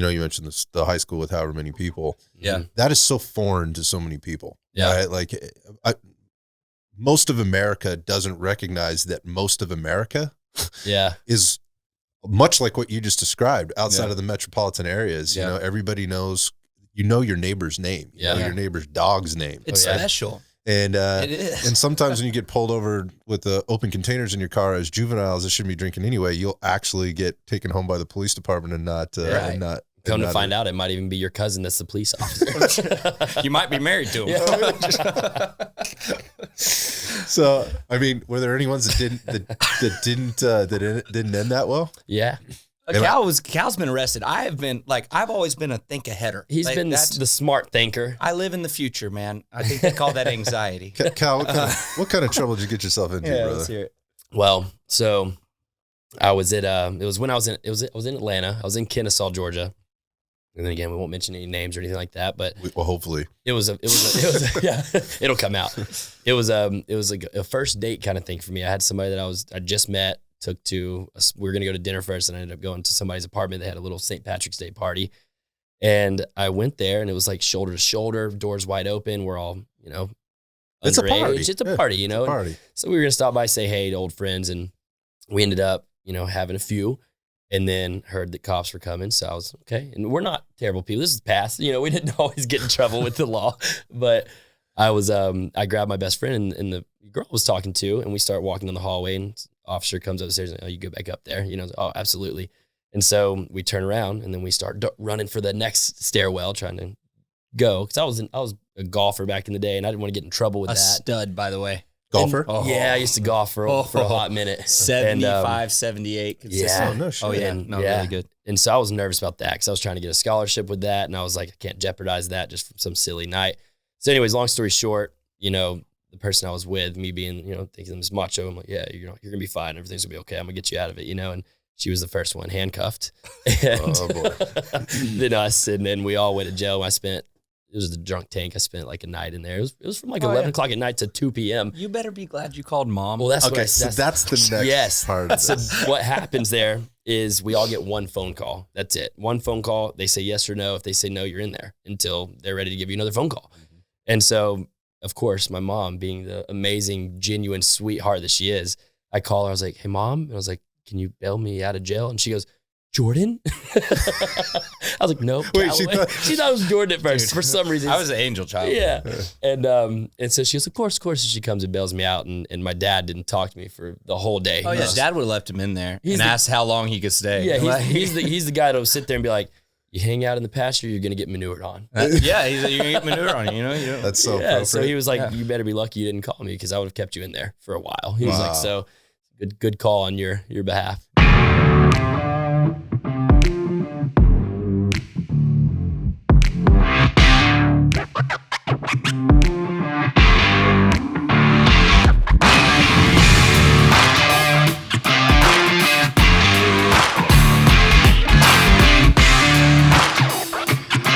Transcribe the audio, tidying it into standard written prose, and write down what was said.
you know, you mentioned this, the high school with however many people. Yeah. That is so foreign to so many people. Yeah. Right? Like most of America doesn't recognize that most of America is much like what you just described outside of the metropolitan areas. You know, everybody knows, you know, your neighbor's name, you know, your neighbor's dog's name. It's special. And it is. And sometimes when you get pulled over with the open containers in your car as juveniles that shouldn't be drinking anyway, you'll actually get taken home by the police department and not come to find out, it might even be your cousin that's the police officer. You might be married to him. Yeah. So, I mean, were there any ones that didn't end that well? Yeah. Cal's been arrested. I've always been a think-aheader. He's been the smart thinker. I live in the future, man. I think they call that anxiety. Cal, what kind of trouble did you get yourself into, brother? Let's hear it. Well, so I was at it was when I was in Atlanta. I was in Kennesaw, Georgia. And then again, we won't mention any names or anything like that, but well, hopefully it was yeah, it'll come out. It was like a first date kind of thing for me. I had somebody that I just met. We were going to go to dinner first, and I ended up going to somebody's apartment. They had a little St. Patrick's Day party. And I went there, and it was like shoulder to shoulder, doors wide open. We're all, you know, it's a party. It's a party, you know. Party. So we were going to stop by, say hey to old friends, and we ended up, you know, having a few, and then heard that cops were coming. So I was, okay. And we're not terrible people. This is past, you know, we didn't always get in trouble with the law. But I grabbed my best friend, and the girl I was talking to, and we start walking down the hallway, and officer comes up the stairs and, oh, you go back up there, you know, oh, absolutely. And so we turn around, and then we start running for the next stairwell, trying to go. Cause I was a golfer back in the day, and I didn't want to get in trouble with that. Stud, by the way. Golfer? Yeah, I used to golf for a hot minute. 75, 78. Yeah. Oh, no shit. Oh, yeah. No, really good. And so I was nervous about that because I was trying to get a scholarship with that. And I was like, I can't jeopardize that just from some silly night. So anyways, long story short, you know, the person I was with, me being, you know, thinking this macho, I'm like, yeah, you're going to be fine. Everything's going to be okay. I'm going to get you out of it, you know? And she was the first one handcuffed. And oh, boy. then and then we all went to jail. It was the drunk tank. I spent like a night in there. It was from like 11 o'clock at night to 2 p.m. You better be glad you called mom. Well, that's the next part. So what happens there is we all get one phone call. That's it. One phone call. They say yes or no. If they say no, you're in there until they're ready to give you another phone call. Mm-hmm. And so, of course, my mom, being the amazing, genuine sweetheart that she is, I call her. I was like, hey, Mom. And I was like, can you bail me out of jail? And she goes, Jordan? I was like, nope. Wait, she thought it was Jordan at first. Dude, for some reason. I was an angel child. Yeah. And so she was, of course. And she comes and bails me out. And my dad didn't talk to me for the whole day. Oh, yeah. Dad would have left him in there and asked how long he could stay. Yeah, he's the guy that would sit there and be like, you hang out in the pasture, you're going to get manured on. Yeah, he's like, you're going to get manure on you, you know? That's so appropriate. So he was like, you better be lucky you didn't call me because I would have kept you in there for a while. He was like, so good call on your behalf.